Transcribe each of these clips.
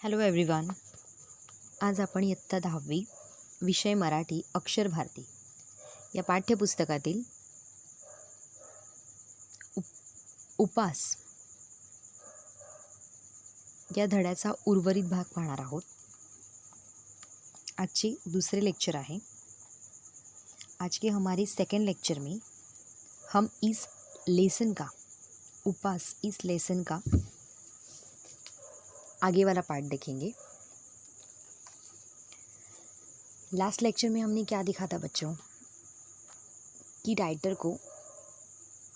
Hello everyone. आज आपण इयत्ता 10वी विषय मराठी अक्षर भारती या पाठ्यपुस्तकातील उपास या धड्याचा उर्वरित भाग पाहणार आहोत. आजचे दूसरे लेक्चर है. आज के हमारे सेकेंड लेक्चर में हम इस लेसन का उपास इस लेसन का आगे वाला पार्ट देखेंगे. लास्ट लेक्चर में हमने क्या देखा था बच्चों कि राइटर को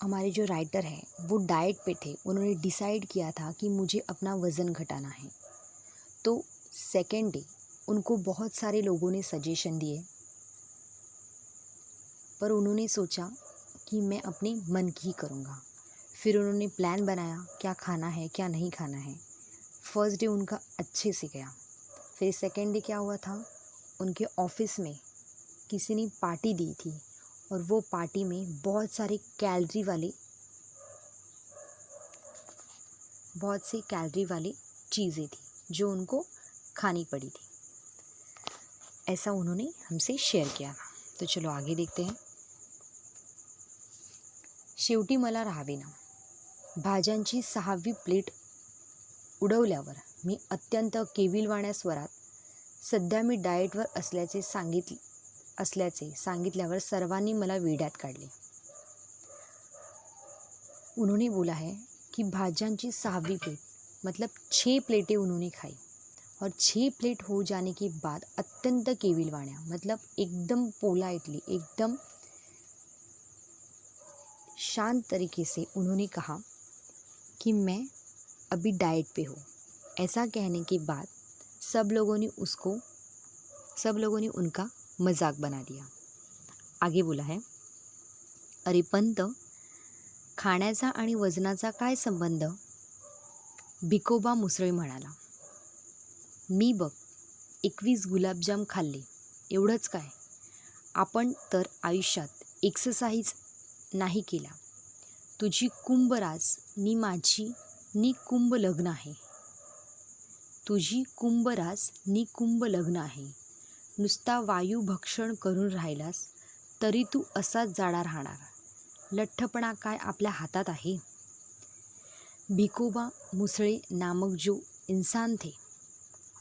हमारे जो राइटर हैं वो डाइट पे थे. उन्होंने डिसाइड किया था कि मुझे अपना वज़न घटाना है. तो सेकेंड डे उनको बहुत सारे लोगों ने सजेशन दिए, पर उन्होंने सोचा कि मैं अपने मन की ही करूँगा. फिर उन्होंने प्लान बनाया क्या खाना है क्या नहीं खाना है. फर्स्ट डे उनका अच्छे से गया. फिर सेकेंड डे क्या हुआ था, उनके ऑफिस में किसी ने पार्टी दी थी और वो पार्टी में बहुत सी कैलोरी वाली चीज़ें थी जो उनको खानी पड़ी थी. ऐसा उन्होंने हमसे शेयर किया था. तो चलो आगे देखते हैं. शेवटी मला राहावेना. भाज्यांची 6वी प्लेट उडवल्यावर मी अत्यंत केविलवाण्या स्वरात सध्या मी डाएटवर असल्याचे सांगितल्यावर सर्वांनी मला वेड्यात काढले. उन्होंने बोला है कि भाज्यांची 6वीं प्लेट मतलब 6 प्लेटें उन्होंने खाई और 6 प्लेट हो जाने के बाद अत्यंत केविलवाण्या मतलब एकदम पोलाइटली एकदम शांत तरीके से उन्होंने कहा कि मैं अभी डाइट पे हूँ. ऐसा कहने के बाद सब लोगों ने उनका मजाक बना दिया. आगे बोला है, अरे पंत, खाण्याचा आणि वजनाचा काय संबंध. भिकोबा मुसळे म्हणाला. मी बघ 21 गुलाबजाम खाल्ले, एवढंच काय. आपण तर आयुष्यात एक्सरसाइज नाही केला. तुझी कुंभराज नि माझी नि कुंभ लग्न आहे. तुझी कुंभराज नि कुंभ लग्न आहे. नुसता वायू भक्षण करून राहिलास तरी तू असाच जाडा राहणार. लठ्ठपणा काय आपल्या हातात आहे. भिकोबा मुसळे नामक जो इंसान थे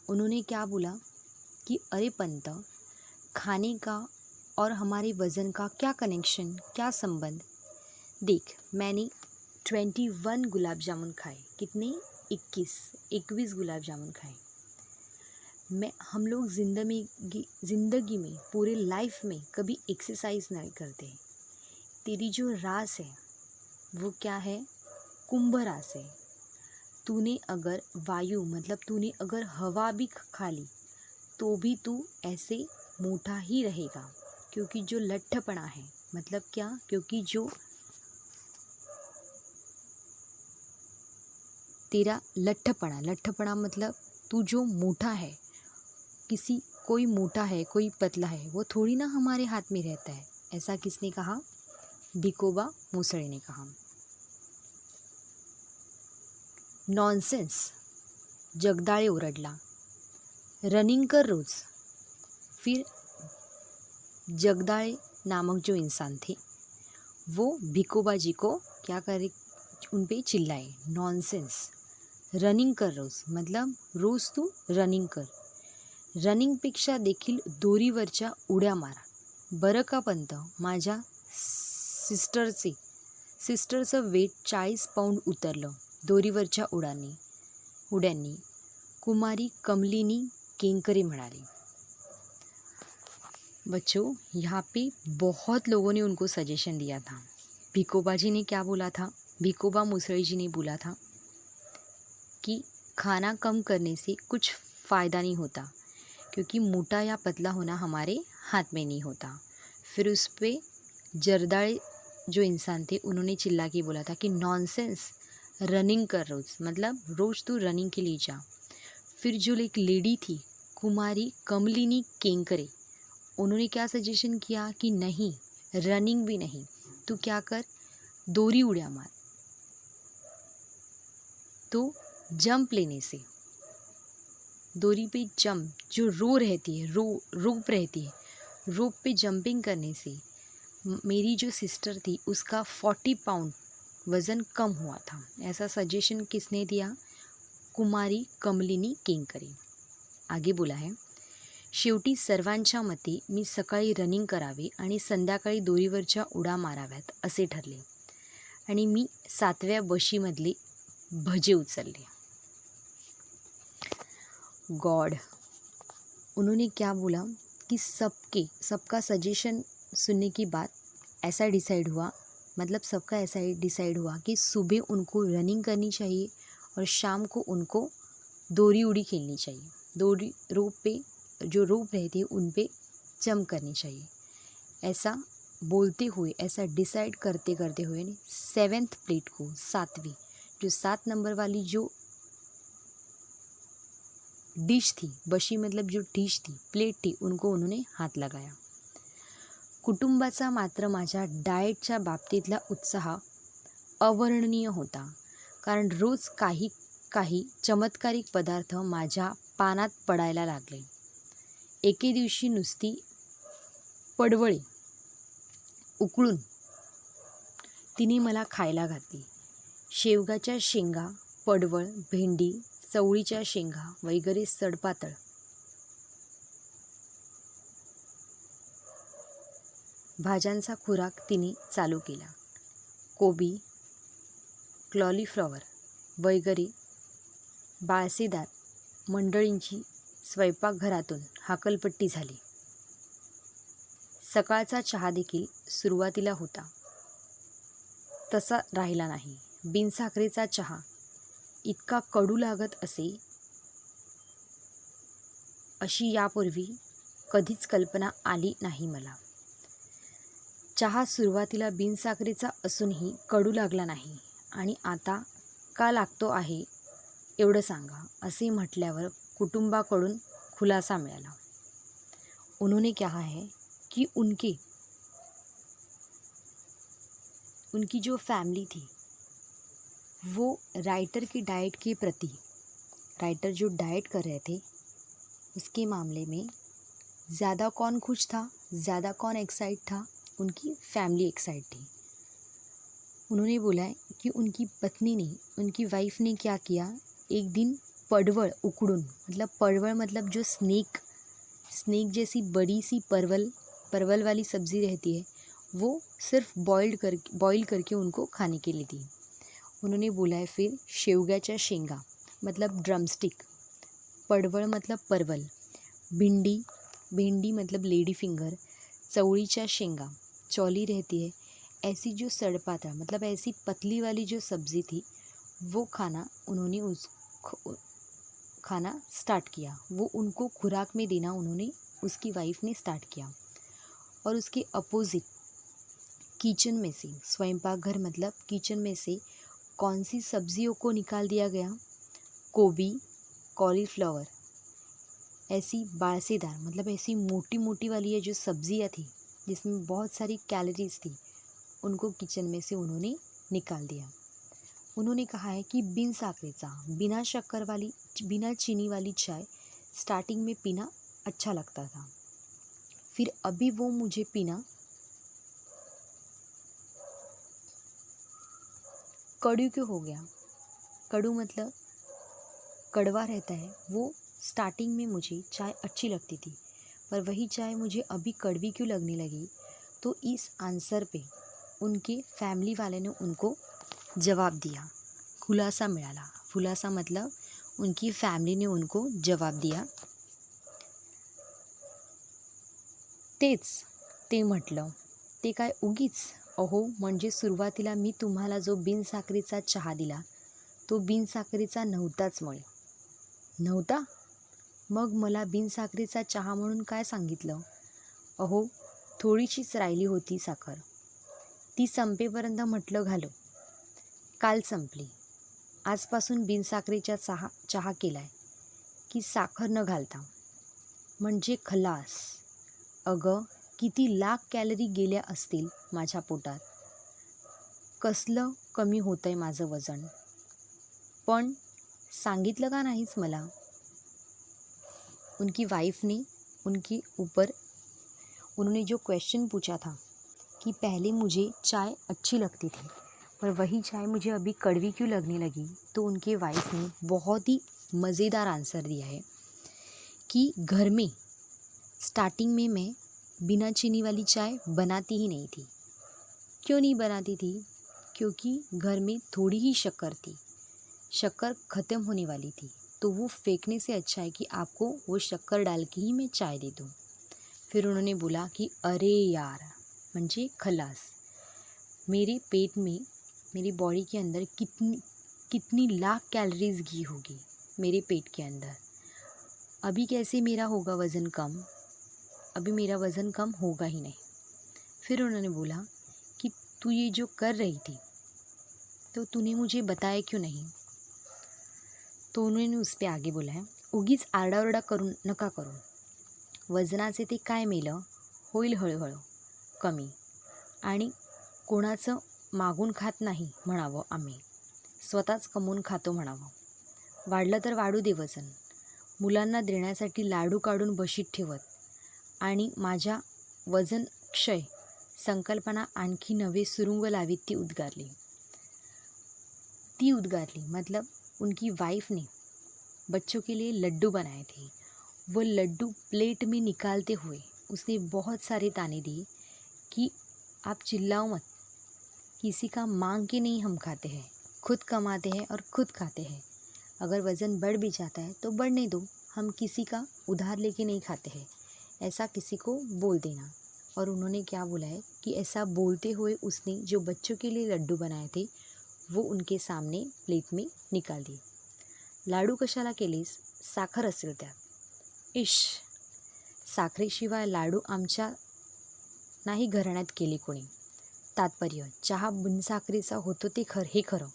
उन्होंने क्या बोला कि अरे पंत, खाने का और हमारे वज़न का क्या कनेक्शन, क्या संबंध. देख, मैंने 21 गुलाब जामुन खाए. कितने? 21 गुलाब जामुन खाए. हम लोग ज़िंदगी में पूरे लाइफ में कभी एक्सरसाइज नहीं करते. तेरी जो रास है वो क्या है? कुंभ रास है. तूने अगर वायु मतलब तूने अगर हवा भी खा ली तो भी तू ऐसे मोटा ही रहेगा. क्योंकि जो लट्ठपना है मतलब क्या, क्योंकि जो तेरा लट्ठपना मतलब तू जो मोटा है, कोई मोटा है कोई पतला है वो थोड़ी ना हमारे हाथ में रहता है. ऐसा किसने कहा? भिकोबा मुसळे ने कहा. नॉनसेन्स, जगदाळे ओरडला. रनिंग कर रोज. फिर जगदाळे नामक जो इंसान थे वो भिकोबा जी को क्या करे, उन पे चिल्लाए. नॉनसेन्स, रनिंग कर रोज मतलब रोज तू रनिंग कर. रनिंगपेक्षा देखील दोरीवरच्या उड्या मार. बरं का पंत, माझ्या सिस्टरचं वेट 40 पाऊंड उतरलं दोरीवरच्या उड्यांनी. कुमारी कमलिनी केंकरे म्हणाली. बच्चों, यहाँ पे बहुत लोगों ने उनको सजेशन दिया था. भिकोबा जी ने क्या बोला था? भिकोबा मुसळे जी ने बोला था कि खाना कम करने से कुछ फ़ायदा नहीं होता, क्योंकि मोटा या पतला होना हमारे हाथ में नहीं होता. फिर उस पर जरदाळे जो इंसान थे उन्होंने चिल्ला के बोला था कि नॉनसेंस, रनिंग कर रोज़ मतलब रोज़ तू रनिंग के लिए जा. फिर जो एक लेडी थी कुमारी कमलिनी केंकरे, उन्होंने क्या सजेशन किया कि नहीं, रनिंग भी नहीं, तू क्या कर, दोरी उड़िया मार. तो जंप लेने से डोरी पे जंप, जो रो रहती है, रोप रहती है, रोप पे जंपिंग करने से मेरी जो सिस्टर थी उसका 40 पाउंड वज़न कम हुआ था। ऐसा सजेशन किसने दिया? कुमारी कमलिनी केंकरे. आगे बोला आहे, शेवटी सर्वांच्या मते मी सकाळी रनिंग करावे आणि संध्याकाळी दोरीवरच्या उड्या माराव्यात असे ठरले आणि मी 7व्या बशीमधले भजे उचलले. गॉड, उन्होंने क्या बोला कि सबका सजेशन सुनने की बाद ऐसा डिसाइड हुआ, मतलब सबका ऐसा डिसाइड हुआ कि सुबह उनको रनिंग करनी चाहिए और शाम को उनको दोरी उड़ी खेलनी चाहिए. दोरी रोप पे, जो रोप रहती है उन पे जंप करनी चाहिए. ऐसा बोलते हुए, ऐसा डिसाइड करते करते हुए 7th प्लेट को, 7वीं, जो 7 नंबर वाली जो डिश थी, बशी मतलब जो डिश थी, प्लेट थी, उनको उन्होंने हात लगाया. कुटुंबाचा मात्र माझ्या डाएटच्या बाबतीतला उत्साह अवर्णनीय होता, कारण रोज काही काही चमत्कारिक पदार्थ माझ्या पानात पडायला लागले. एके दिवशी नुसती पडवळे उकळून तिने मला खायला घातली. शेवगाच्या शेंगा, पडवळ, भेंडी, चवळीच्या शेंगा वगैरे सडपातळ भाज्यांचा खुराक तिने चालू केला. कोबी, कॉलीफ्लॉवर वगैरे बाळसेदार मंडळींची स्वयंपाकघरातून हाकलपट्टी झाली. सकाळचा चहा देखील सुरुवातीला होता तसा राहिला नाही. बिनसाखरेचा चहा इतका कडू लागत असे अशी यापूर्वी कधीच कल्पना आली नाही मला. चहा सुरुवातीला बिनसाखरेचा असूनही कडू लागला नाही आणि आता का लागतो आहे एवढं सांगा, असे म्हटल्यावर कुटुंबाकडून खुलासा मिळाला. उन्होंने कहा है कि उनकी जो फैमिली थी वो राइटर की डाइट के प्रति, राइटर जो डाइट कर रहे थे उसके मामले में ज़्यादा कौन खुश था, ज़्यादा कौन एक्साइट था? उनकी फैमिली एक्साइट थी. उन्होंने बोला है कि उनकी पत्नी ने, उनकी वाइफ ने क्या किया, एक दिन पडवल उकड़ून, मतलब पडवल मतलब जो स्नेक जैसी बड़ी सी परवल वाली सब्ज़ी रहती है, वो सिर्फ बॉईल करके उनको खाने के लिए दी. उन्होंने बोला है फिर शेवग्याच्या शेंगा मतलब ड्रमस्टिक, पडवळ मतलब परवल, भिंडी मतलब लेडी फिंगर, चवळीच्या शेंगा चौली रहती है, ऐसी जो सड़पाता मतलब ऐसी पतली वाली जो सब्ज़ी थी वो खाना उन्होंने खाना स्टार्ट किया. वो उनको खुराक में देना उन्होंने, उसकी वाइफ ने स्टार्ट किया. और उसके अपोजिट किचन में से, स्वयंपाकघर मतलब किचन में से कौन सी सब्जियों को निकाल दिया गया? गोभी, कॉलीफ्लावर, ऐसी बाळसेदार मतलब ऐसी मोटी मोटी वाली ये जो सब्जियां थी जिसमें बहुत सारी कैलोरीज थी, उनको किचन में से उन्होंने निकाल दिया. उन्होंने कहा है कि बिन साकरेचा, बिना शक्कर वाली, बिना चीनी वाली चाय स्टार्टिंग में पीना अच्छा लगता था, फिर अभी वो मुझे पीना कड़ू क्यों हो गया? कड़ू मतलब कड़वा रहता है. वो स्टार्टिंग में मुझे चाय अच्छी लगती थी, पर वही चाय मुझे अभी कड़वी क्यों लगने लगी? तो इस आंसर पे उनके फैमिली वाले ने उनको जवाब दिया, खुलासा मिळाला. खुलासा मतलब उनकी फैमिली ने उनको जवाब दिया. ते म्हटलं, ते काय उगीच? अहो, म्हणजे सुरुवातीला मी तुम्हाला जो बिनसाखरेचा चहा दिला तो बिनसाखरेचा नव्हताच मुळे. नव्हता? मग मला बिनसाखरेचा चहा म्हणून काय सांगितलं? अहो, थोडीशीच राहिली होती साखर, ती संपेपर्यंत म्हटलं घालो. काल संपली. आजपासून बिनसाखरेचा चहा केलाय की साखर न घालता, म्हणजे खलास. अगं, किती लाख कॅलरी गेल्या असतील माझ्या पोटात. कसलं कमी होतंय माझं वजन. पण सांगितलं का नाहीस मला? उनकी वाइफ ने उनके ऊपर उन्होंने जो क्वेश्चन पूछा था कि पहले मुझे चाय अच्छी लगती थी पर वही चाय मुझे अभी कड़वी क्यों लगने लगी, तो उनके वाइफ ने बहुत ही मज़ेदार आंसर दिया है कि घर में स्टार्टिंग में मैं बिना चीनी वाली चाय बनाती ही नहीं थी। क्यों नहीं बनाती थी? क्योंकि घर में थोड़ी ही शक्कर थी, शक्कर ख़त्म होने वाली थी, तो वो फेंकने से अच्छा है कि आपको वो शक्कर डाल के ही मैं चाय दे दूँ। फिर उन्होंने बोला कि अरे यार, म्हणजे खलास, मेरे पेट में, मेरी बॉडी के अंदर कितनी कितनी लाख कैलोरीज घी होगी मेरे पेट के अंदर। अभी कैसे मेरा होगा वज़न कम? अभी मेरा वज़न कम होगा ही नहीं। फिर उन्होंने बोला कि तू ये जो कर रही थी तो तूने मुझे बताया क्यों नहीं? तो उन्होंने उस पर आगे बोला है, उगीच आरडाओरडा करून नका करू, वजनाचे ते काय मेलं, होईल हळूहळू कमी, आणि कोणाचं मागून खात नाही म्हणावं आम्ही, स्वतःच कमवून खातो म्हणावं. वाढलं तर वाढू दे वजन. मुलांना देण्यासाठी लाडू काढून बशीत ठेवत आणि माझ्या वजन क्षय संकल्पना आणखी नवे सुरुंग लावीत ती उद्गारली मतलब उनकी वाइफ ने बच्चों के लिए लड्डू बनाए थे। वो लड्डू प्लेट में निकालते हुए उसने बहुत सारे ताने दिए कि आप चिल्लाओ मत, किसी का मांग के नहीं हम खाते हैं, खुद कमाते हैं और खुद खाते हैं। अगर वज़न बढ़ भी जाता है तो बढ़ने दो, हम किसी का उधार लेके नहीं खाते हैं, ऐसा किसी को बोल देना। और उन्होंने क्या बोला है कि ऐसा बोलते हुए उसने जो बच्चों के लिए लड्डू बनाए थे वो उनके सामने प्लेट में निकाल दिए. लाडू कशाला केलीस? साखर असेल त्यात. इश, साखरेशिवाय लाडू आमच्या नाही घराण्यात केले कोणी. तात्पर्य, चहा बिनसाखरेचा होतो ते हे खरं,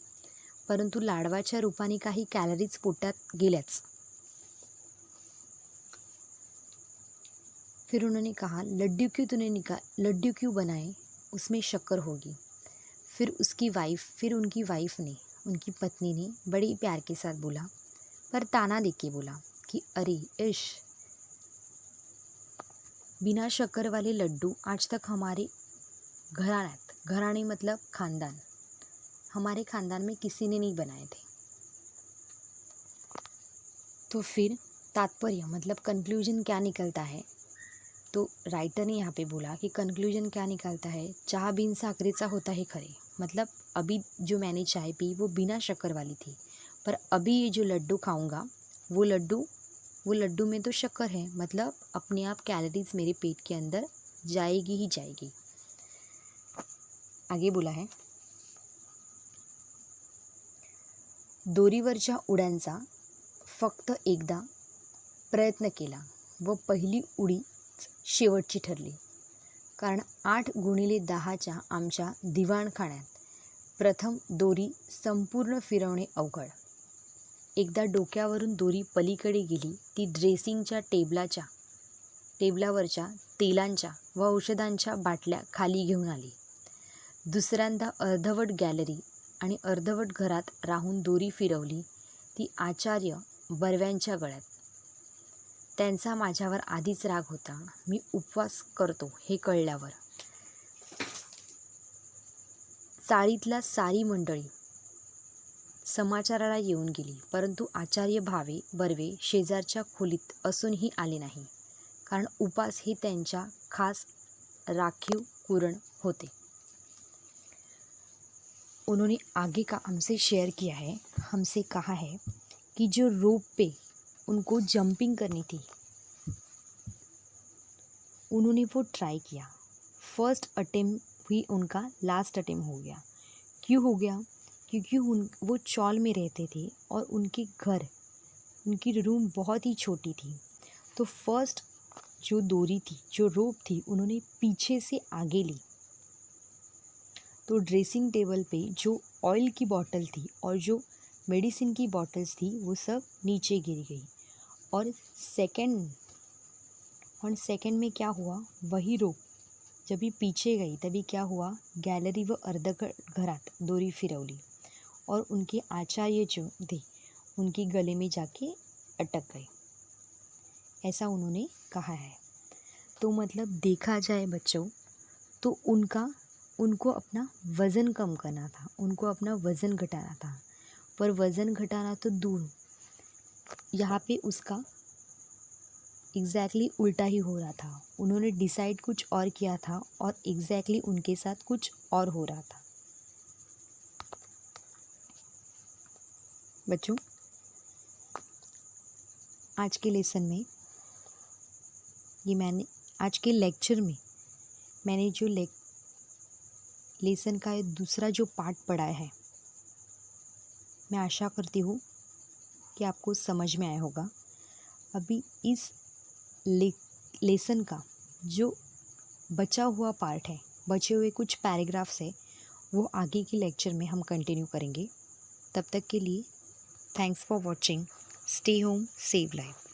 परंतु लाडवाच्या रूपाने काही कॅलरीज पोटात गेल्याच. फिर उन्होंने कहा, लड्डू क्यों बनाए, उसमें शक्कर होगी. फिर उनकी वाइफ ने, उनकी पत्नी ने बड़े प्यार के साथ बोला, पर ताना देके बोला कि अरे इश, बिना शक्कर वाले लड्डू आज तक हमारे घराने मतलब खानदान, हमारे खानदान में किसी ने नहीं बनाए थे. तो फिर तात्पर्य मतलब कंक्लूजन क्या निकलता है, तो राइटर ने यहाँ पे बोला कि कंक्लूजन क्या निकलता है, चाह बिन साकरेचा होता है खरे, मतलब अभी जो मैंने चाय पी वो बिना शक्कर वाली थी, पर अभी ये जो लड्डू खाऊंगा वो लड्डू में तो शक्कर है, मतलब अपने आप कैलोरीज मेरे पेट के अंदर जाएगी ही जाएगी. आगे बोला है, दोरीवरच्या उड्यांचा फक्त एकदा प्रयत्न केला व पहिली उडी शेवटची ठरली, कारण 8x10 आमच्या दिवाणखान्यात प्रथम दोरी संपूर्ण फिरवणे अवघड. एकदा डोक्यावरून दोरी पलीकडे गेली ती ड्रेसिंगच्या टेबलावरच्या तेलांच्या व औषधांच्या बाटल्या खाली घेऊन आली. दुसऱ्यांदा अर्धवट गॅलरी आणि अर्धवट घरात राहून दोरी फिरवली ती आचार्य बर्व्यांच्या गळ्यात. त्यांचा माझ्यावर आधीच राग होता. मी उपवास करतो हे कळल्यावर चाळीतला सारी मंडळी समाचाराला येऊन गेली, परंतु आचार्य बर्वे शेजारच्या खोलीत असूनही आले नाही, कारण उपास हे त्यांच्या खास राखीव कुरण होते. उन्होंने आगे का हमसे शेयर किया है, हमसे कहा है कि जो रोप पे उनको जंपिंग करनी थी उन्होंने वो ट्राई किया. फर्स्ट अटेम्प्ट ही उनका लास्ट अटेम्प्ट हो गया. क्यों हो गया? क्योंकि वो चॉल में रहते थे और उनकी रूम बहुत ही छोटी थी. तो फर्स्ट जो दोरी थी, जो रोप थी, उन्होंने पीछे से आगे ली, तो ड्रेसिंग टेबल पे जो ऑयल की बॉटल थी और जो मेडिसिन की बॉटल्स थी वो सब नीचे गिर गई. और सेकंड में क्या हुआ, वही रोप जब भी पीछे गई तभी क्या हुआ, गैलरी व घरात दोरी फिरवली और उनके आचार्य जो थे उनके गले में जाके अटक गए. ऐसा उन्होंने कहा है। तो मतलब देखा जाए बच्चों तो उनको अपना वज़न कम करना था, उनको अपना वज़न घटाना था। पर वज़न घटाना तो दूर, यहाँ पे उसका एग्जैक्टली उल्टा ही हो रहा था। उन्होंने डिसाइड कुछ और किया था और एग्जैक्टली उनके साथ कुछ और हो रहा था। बच्चों, आज के लेसन में आज के लेक्चर में मैंने जो लेसन का ये दूसरा जो पार्ट पढ़ा है, मैं आशा करती हूँ कि आपको समझ में आया होगा। अभी इस लेसन का जो बचा हुआ पार्ट है, बचे हुए कुछ पैराग्राफ्स है, वो आगे के लेक्चर में हम कंटिन्यू करेंगे। तब तक के लिए thanks for watching. Stay home, save life.